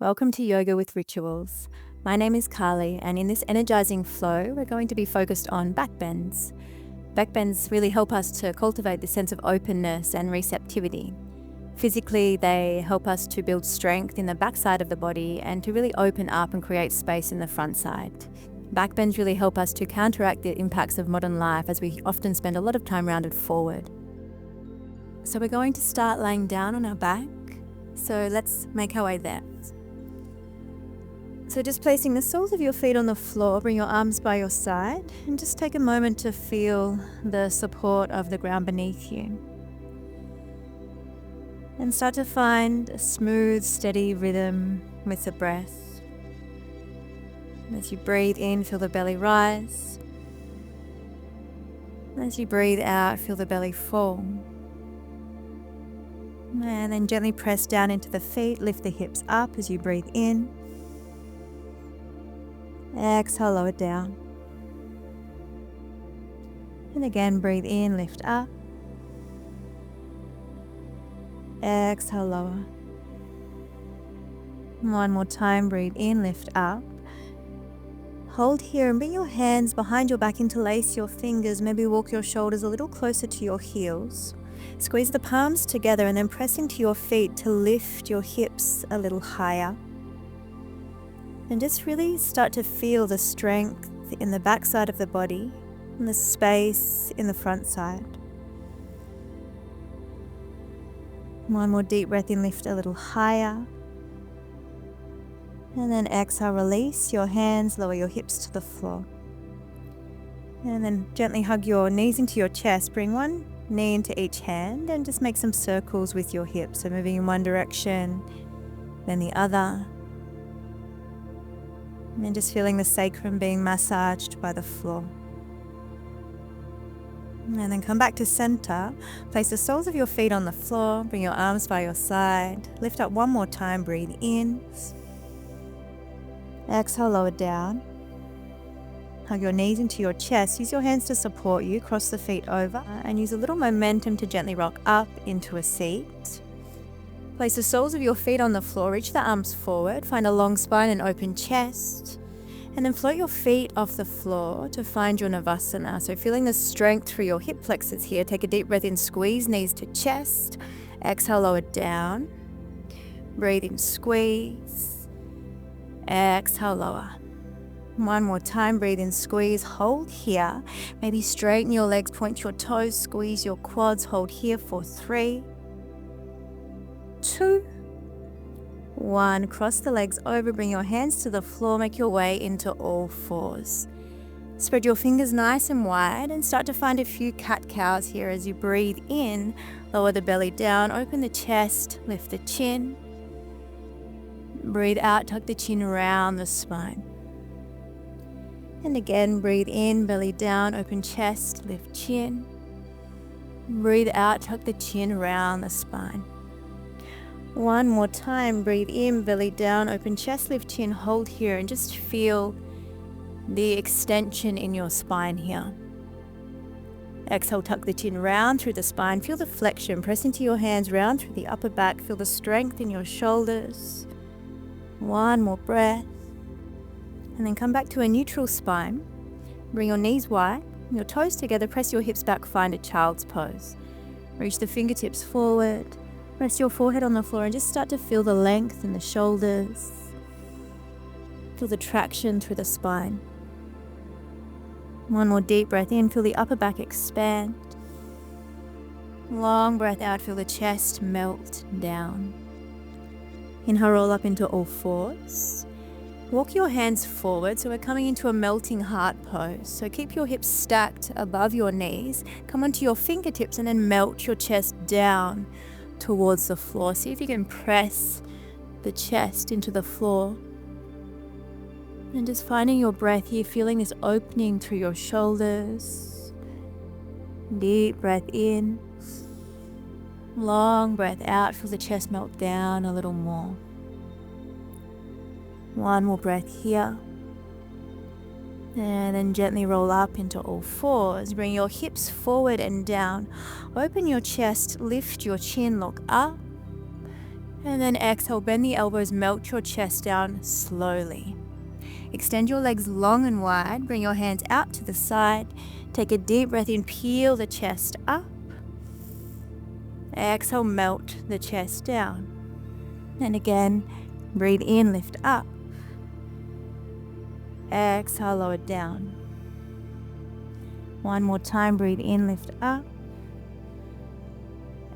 Welcome to Yoga with Rituals. My name is Karli, and in this energizing flow, we're going to be focused on backbends. Backbends really help us to cultivate the sense of openness and receptivity. Physically, they help us to build strength in the backside of the body and to really open up and create space in the front side. Backbends really help us to counteract the impacts of modern life, as we often spend a lot of time rounded forward. So we're going to start laying down on our back. So let's make our way there. So just placing the soles of your feet on the floor, bring your arms by your side and just take a moment to feel the support of the ground beneath you. And start to find a smooth, steady rhythm with the breath. As you breathe in, feel the belly rise. As you breathe out, feel the belly fall. And then gently press down into the feet, lift the hips up as you breathe in. Exhale, lower down. And again, breathe in, lift up. Exhale, lower. One more time, breathe in, lift up. Hold here and bring your hands behind your back, interlace your fingers, maybe walk your shoulders a little closer to your heels. Squeeze the palms together and then press into your feet to lift your hips a little higher. And just really start to feel the strength in the back side of the body and the space in the front side. One more deep breath in, lift a little higher. And then exhale, release your hands, lower your hips to the floor. And then gently hug your knees into your chest, bring one knee into each hand and just make some circles with your hips. So moving in one direction, then the other. And just feeling the sacrum being massaged by the floor. And then come back to center. Place the soles of your feet on the floor. Bring your arms by your side. Lift up one more time. Breathe in. Exhale, lower down. Hug your knees into your chest. Use your hands to support you. Cross the feet over. And use a little momentum to gently rock up into a seat. Place the soles of your feet on the floor, reach the arms forward, find a long spine and open chest, and then float your feet off the floor to find your Navasana. So feeling the strength through your hip flexors here, take a deep breath in, squeeze knees to chest, exhale, lower down, breathe in, squeeze, exhale, lower. One more time, breathe in, squeeze, hold here, maybe straighten your legs, point your toes, squeeze your quads, hold here for 3, 2, 1. Cross the legs over, bring your hands to the floor, make your way into all fours. Spread your fingers nice and wide and start to find a few cat-cows here as you breathe in. Lower the belly down, open the chest, lift the chin. Breathe out, tuck the chin around the spine. And again, breathe in, belly down, open chest, lift chin. Breathe out, tuck the chin around the spine. One more time, breathe in, belly down, open chest, lift chin, hold here and just feel the extension in your spine here. Exhale, tuck the chin round through the spine, feel the flexion, press into your hands round through the upper back, feel the strength in your shoulders. One more breath. And then come back to a neutral spine. Bring your knees wide, your toes together, press your hips back, find a child's pose. Reach the fingertips forward. Rest your forehead on the floor and just start to feel the length in the shoulders. Feel the traction through the spine. One more deep breath in, feel the upper back expand. Long breath out, feel the chest melt down. Inhale, roll up into all fours. Walk your hands forward, so we're coming into a melting heart pose. So keep your hips stacked above your knees. Come onto your fingertips and then melt your chest down towards the floor. See if you can press the chest into the floor. And just finding your breath here, feeling this opening through your shoulders. Deep breath in. Long breath out, feel the chest melt down a little more. One more breath here. And then gently roll up into all fours. Bring your hips forward and down. Open your chest, lift your chin, look up. And then exhale, bend the elbows, melt your chest down slowly. Extend your legs long and wide, bring your hands out to the side. Take a deep breath in, peel the chest up. Exhale, melt the chest down. And again, breathe in, lift up. Exhale, lower down. One more time, breathe in, lift up.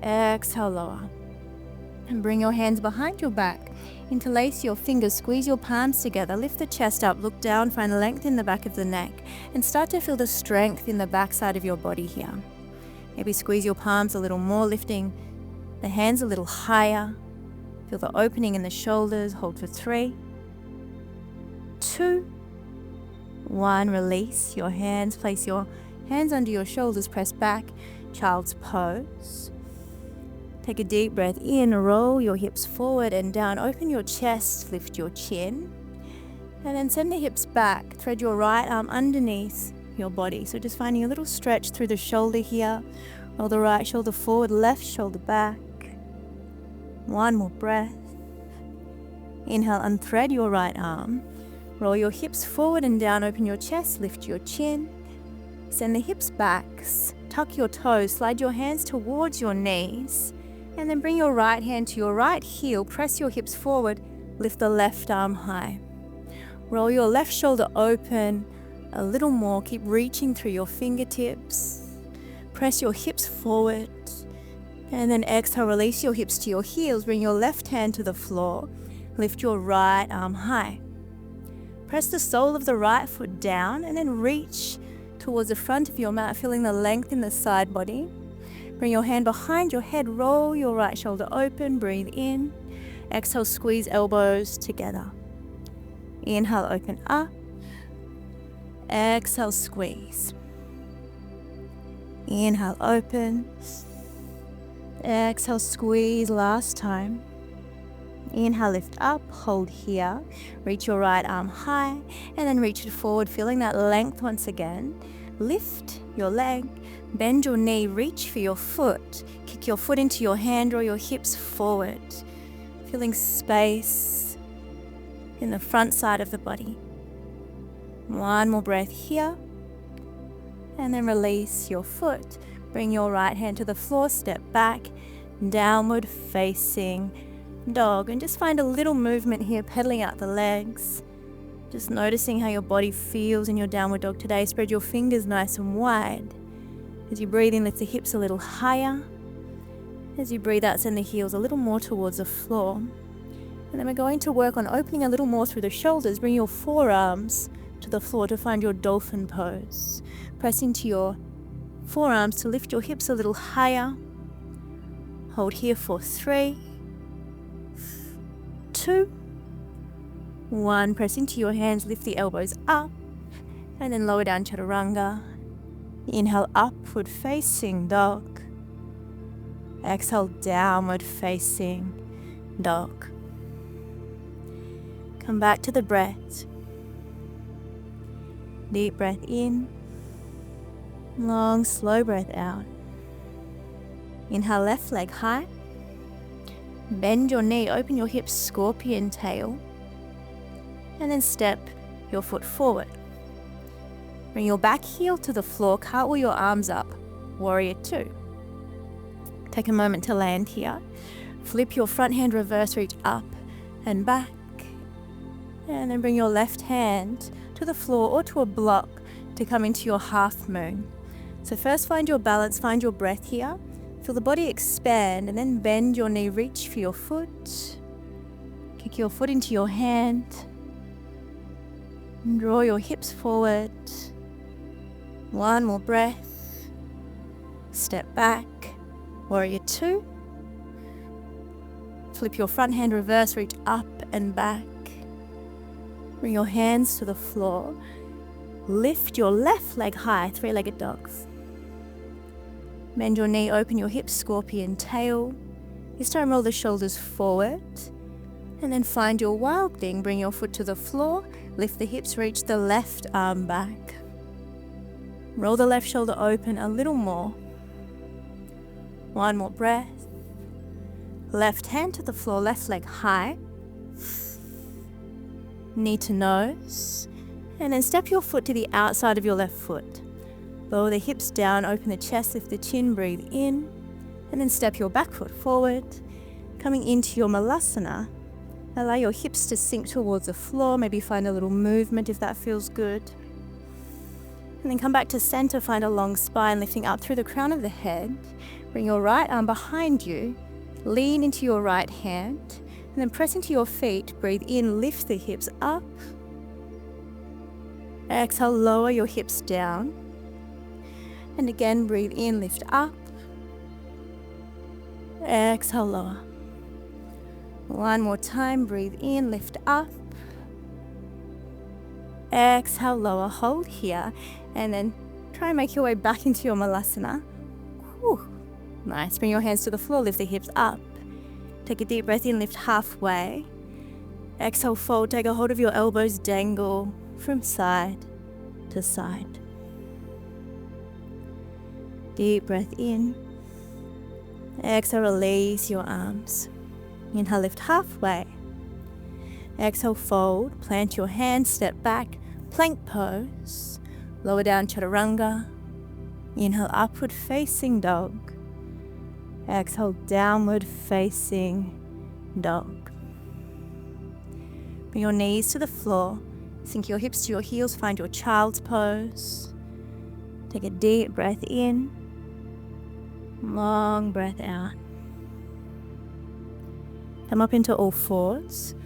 Exhale, lower. And bring your hands behind your back. Interlace your fingers, squeeze your palms together, lift the chest up, look down, find length in the back of the neck, and start to feel the strength in the back side of your body here. Maybe squeeze your palms a little more, lifting the hands a little higher. Feel the opening in the shoulders. Hold for 3, 2, 1. Release your hands. Place your hands under your shoulders. Press back. Child's pose. Take a deep breath in. Roll your hips forward and down. Open your chest. Lift your chin. And then send the hips back. Thread your right arm underneath your body. So just finding a little stretch through the shoulder here. Roll the right shoulder forward. Left shoulder back. One more breath. Inhale, unthread your right arm. Roll your hips forward and down. Open your chest. Lift your chin. Send the hips back. Tuck your toes. Slide your hands towards your knees. And then bring your right hand to your right heel. Press your hips forward. Lift the left arm high. Roll your left shoulder open a little more. Keep reaching through your fingertips. Press your hips forward. And then exhale, release your hips to your heels. Bring your left hand to the floor. Lift your right arm high. Press the sole of the right foot down and then reach towards the front of your mat, feeling the length in the side body. Bring your hand behind your head, roll your right shoulder open, breathe in. Exhale, squeeze elbows together. Inhale, open up. Exhale, squeeze. Inhale, open. Exhale, squeeze last time. Inhale, lift up, hold here. Reach your right arm high and then reach it forward, feeling that length once again. Lift your leg, bend your knee, reach for your foot. Kick your foot into your hand, draw your hips forward. Feeling space in the front side of the body. One more breath here. And then release your foot. Bring your right hand to the floor, step back, downward facing dog. And just find a little movement here, pedaling out the legs. Just noticing how your body feels in your downward dog today. Spread your fingers nice and wide. As you breathe in, lift the hips a little higher. As you breathe out, send the heels a little more towards the floor. And then we're going to work on opening a little more through the shoulders. Bring your forearms to the floor to find your dolphin pose. Press into your forearms to lift your hips a little higher. Hold here for 3, 2, 1. Press into your hands, lift the elbows up, and then lower down chaturanga. Inhale, upward facing dog. Exhale, downward facing dog. Come back to the breath. Deep breath in. Long, slow breath out. Inhale, left leg high. Bend your knee, open your hips, scorpion tail. And then step your foot forward. Bring your back heel to the floor, cartwheel your arms up, warrior 2. Take a moment to land here. Flip your front hand reverse, reach up and back. And then bring your left hand to the floor or to a block to come into your half moon. So first find your balance, find your breath here. Feel the body expand and then bend your knee, reach for your foot. Kick your foot into your hand. And draw your hips forward. One more breath. Step back. Warrior 2. Flip your front hand reverse, reach up and back. Bring your hands to the floor. Lift your left leg high, 3-legged dogs. Bend your knee, open your hips, scorpion tail. This time roll the shoulders forward. And then find your wild thing. Bring your foot to the floor. Lift the hips, reach the left arm back. Roll the left shoulder open a little more. One more breath. Left hand to the floor, left leg high. Knee to nose. And then step your foot to the outside of your left foot. Lower the hips down, open the chest, lift the chin, breathe in. And then step your back foot forward. Coming into your malasana, allow your hips to sink towards the floor. Maybe find a little movement if that feels good. And then come back to center, find a long spine, lifting up through the crown of the head. Bring your right arm behind you, lean into your right hand, and then press into your feet. Breathe in, lift the hips up. Exhale, lower your hips down. And again, breathe in, lift up. Exhale, lower. One more time, breathe in, lift up. Exhale, lower, hold here. And then try and make your way back into your malasana. Whew. Nice, bring your hands to the floor, lift the hips up. Take a deep breath in, lift halfway. Exhale, fold, take a hold of your elbows, dangle from side to side. Deep breath in. Exhale, release your arms. Inhale, lift halfway. Exhale, fold, plant your hands, step back, plank pose. Lower down, chaturanga. Inhale, upward facing dog. Exhale, downward facing dog. Bring your knees to the floor. Sink your hips to your heels, find your child's pose. Take a deep breath in. Long breath out. Come up into all fours.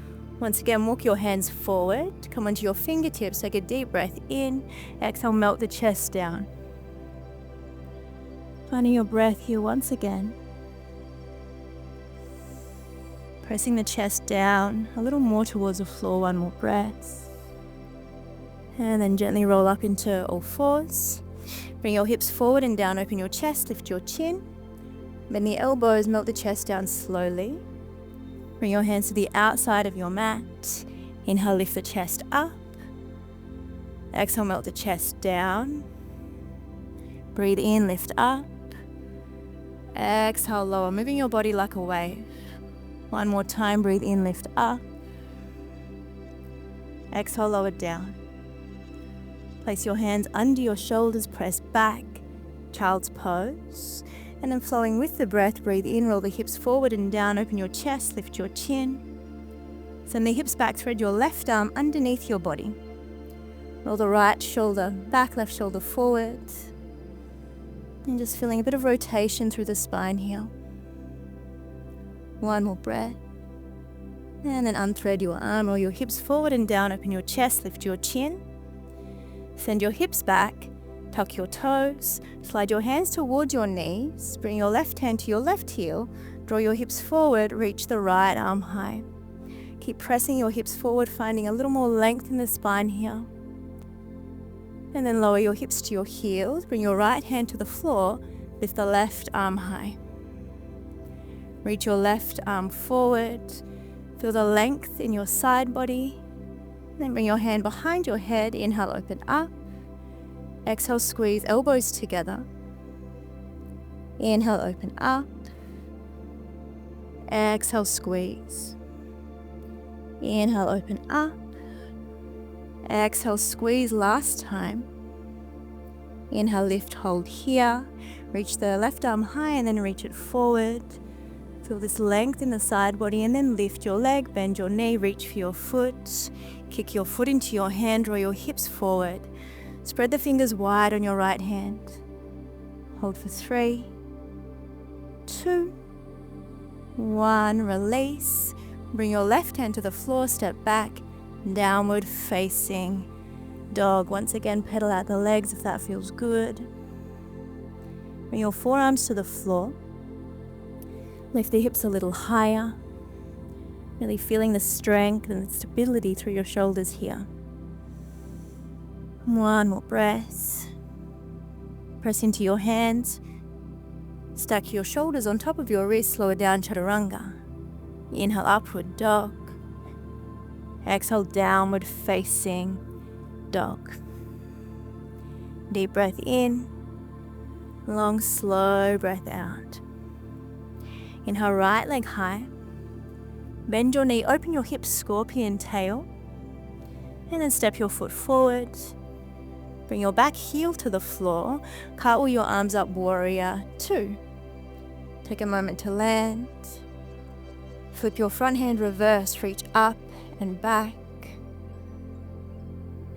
Once again, walk your hands forward. Come onto your fingertips. Take a deep breath in. Exhale, melt the chest down. Finding your breath here once again. Pressing the chest down a little more towards the floor. One more breath. And then gently roll up into all fours. Bring your hips forward and down. Open your chest. Lift your chin. Bend the elbows. Melt the chest down slowly. Bring your hands to the outside of your mat. Inhale, lift the chest up. Exhale, melt the chest down. Breathe in, lift up. Exhale, lower, moving your body like a wave. One more time, breathe in, lift up. Exhale, lower down. Place your hands under your shoulders, press back, child's pose. And then flowing with the breath, breathe in, roll the hips forward and down, open your chest, lift your chin. Send the hips back, thread your left arm underneath your body. Roll the right shoulder back, left shoulder forward. And just feeling a bit of rotation through the spine here. One more breath. And then unthread your arm, roll your hips forward and down, open your chest, lift your chin. Send your hips back, tuck your toes, slide your hands towards your knees, bring your left hand to your left heel, draw your hips forward, reach the right arm high. Keep pressing your hips forward, finding a little more length in the spine here. And then lower your hips to your heels, bring your right hand to the floor, lift the left arm high. Reach your left arm forward, feel the length in your side body. Then bring your hand behind your head, inhale, open up. Exhale, squeeze elbows together. Inhale, open up. Exhale, squeeze. Inhale, open up. Exhale, squeeze last time. Inhale, lift, hold here. Reach the left arm high and then reach it forward. Feel this length in the side body and then lift your leg, bend your knee, reach for your foot. Kick your foot into your hand, draw your hips forward. Spread the fingers wide on your right hand. Hold for 3, 2, 1. Release. Bring your left hand to the floor, step back, downward facing dog. Once again, pedal out the legs if that feels good. Bring your forearms to the floor. Lift the hips a little higher. Really feeling the strength and the stability through your shoulders here. One more breath. Press into your hands. Stack your shoulders on top of your wrists, lower down, chaturanga. Inhale, upward dog. Exhale, downward facing dog. Deep breath in. Long, slow breath out. Inhale, right leg high. Bend your knee, open your hips, scorpion tail. And then step your foot forward. Bring your back heel to the floor. Cartwheel your arms up, warrior 2. Take a moment to land. Flip your front hand reverse, reach up and back.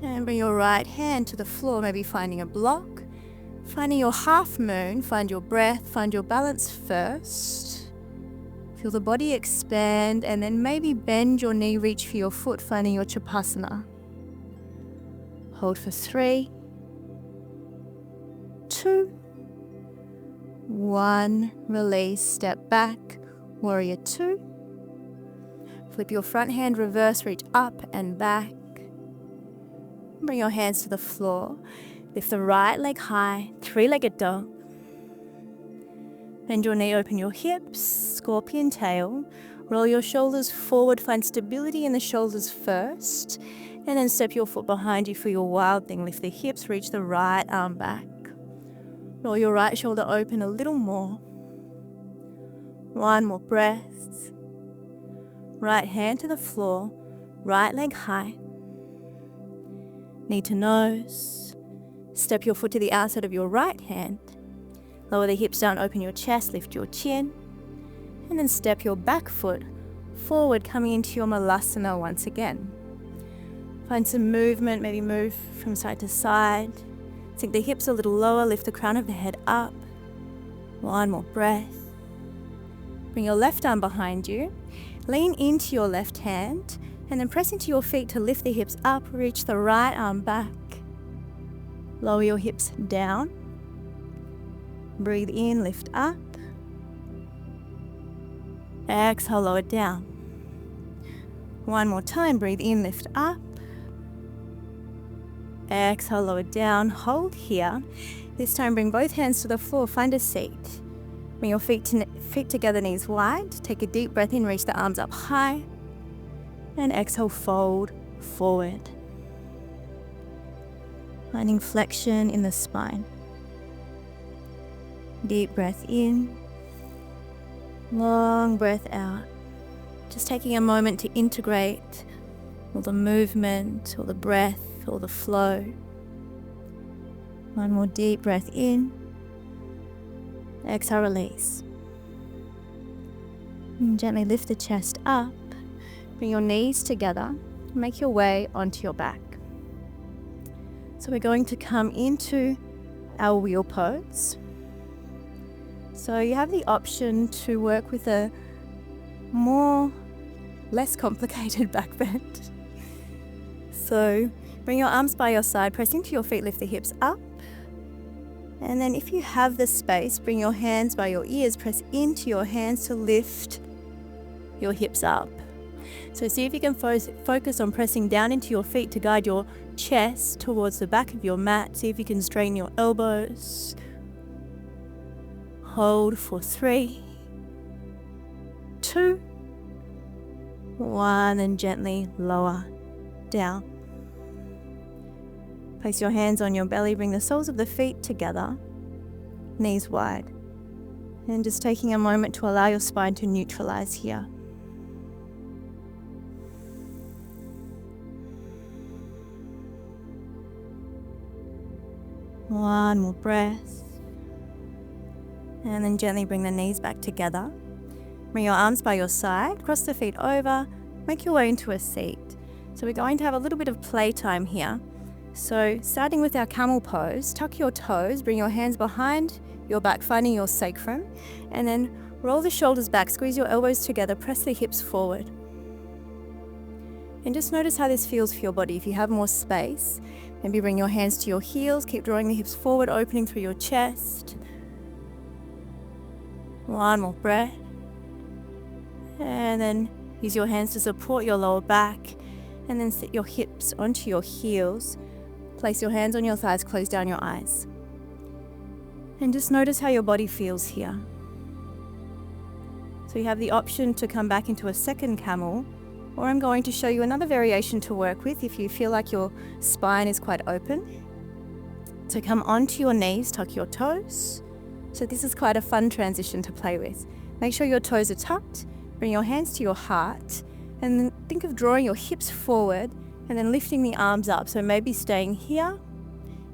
And bring your right hand to the floor, maybe finding a block. Finding your half moon, find your breath, find your balance first. Feel the body expand and then maybe bend your knee, reach for your foot, finding your Chapasana. Hold for 3, 2, 1. Release, step back, warrior 2. Flip your front hand reverse, reach up and back. Bring your hands to the floor. Lift the right leg high, 3-legged dog. Bend your knee, open your hips, scorpion tail. Roll your shoulders forward, find stability in the shoulders first. And then step your foot behind you for your wild thing. Lift the hips, reach the right arm back. Roll your right shoulder open a little more. 1 more breath. Right hand to the floor, right leg high. Knee to nose. Step your foot to the outside of your right hand. Lower the hips down, open your chest, lift your chin. And then step your back foot forward, coming into your Malasana once again. Find some movement, maybe move from side to side. Sink the hips a little lower, lift the crown of the head up. 1 more breath. Bring your left arm behind you. Lean into your left hand and then press into your feet to lift the hips up, reach the right arm back. Lower your hips down. Breathe in, lift up. Exhale, lower down. 1 more time, breathe in, lift up. Exhale, lower down, hold here. This time bring both hands to the floor, find a seat. Bring your feet together, knees wide. Take a deep breath in, reach the arms up high. And exhale, fold forward. Finding flexion in the spine. Deep breath in. Long breath out. Just taking a moment to integrate all the movement, all the breath, all the flow. 1 more deep breath in. Exhale, release. And gently lift the chest up. Bring your knees together. Make your way onto your back. So we're going to come into our wheel pose. So you have the option to work with a less complicated back bend. So bring your arms by your side, press into your feet, lift the hips up. And then if you have the space, bring your hands by your ears, press into your hands to lift your hips up. So see if you can focus on pressing down into your feet to guide your chest towards the back of your mat. See if you can straighten your elbows. Hold for 3, 2, 1, and gently lower down. Place your hands on your belly, bring the soles of the feet together, knees wide. And just taking a moment to allow your spine to neutralize here. One more breath. And then gently bring the knees back together. Bring your arms by your side, cross the feet over, make your way into a seat. So we're going to have a little bit of playtime here. So starting with our camel pose, tuck your toes, bring your hands behind your back, finding your sacrum, and then roll the shoulders back, squeeze your elbows together, press the hips forward. And just notice how this feels for your body. If you have more space, maybe bring your hands to your heels, keep drawing the hips forward, opening through your chest. One more breath. And then use your hands to support your lower back, and then sit your hips onto your heels. Place your hands on your thighs, close down your eyes. And just notice how your body feels here. So you have the option to come back into a second camel, or I'm going to show you another variation to work with if you feel like your spine is quite open. So come onto your knees, tuck your toes. So this is quite a fun transition to play with. Make sure your toes are tucked. Bring your hands to your heart. And then think of drawing your hips forward and then lifting the arms up. So maybe staying here.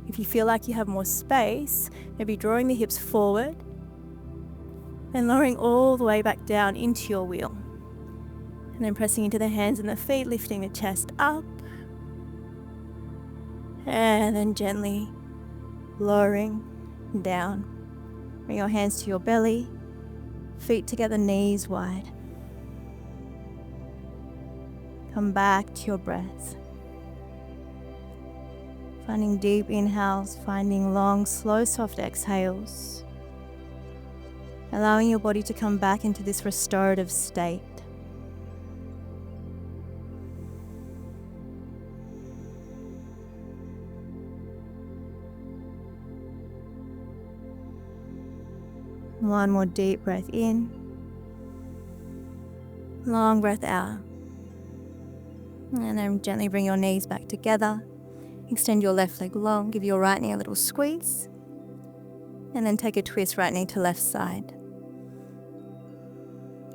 If you feel like you have more space, maybe drawing the hips forward and lowering all the way back down into your wheel. And then pressing into the hands and the feet, lifting the chest up. And then gently lowering down. Bring your hands to your belly, feet together, knees wide. Come back to your breath. Finding deep inhales, finding long, slow, soft exhales. Allowing your body to come back into this restorative state. One more deep breath in. Long breath out. And then gently bring your knees back together. Extend your left leg long. Give your right knee a little squeeze. And then take a twist, right knee to left side.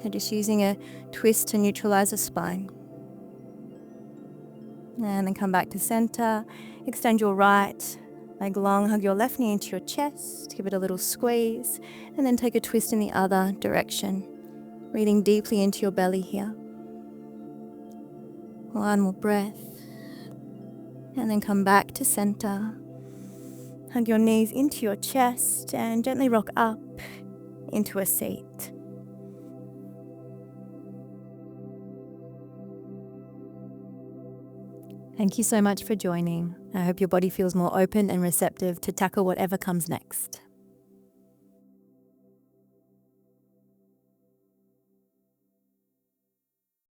So just using a twist to neutralize the spine. And then come back to center. Extend your right leg long. Hug your left knee into your chest. Give it a little squeeze. And then take a twist in the other direction. Breathing deeply into your belly here. One more breath. And then come back to center. Hug your knees into your chest and gently rock up into a seat. Thank you so much for joining. I hope your body feels more open and receptive to tackle whatever comes next.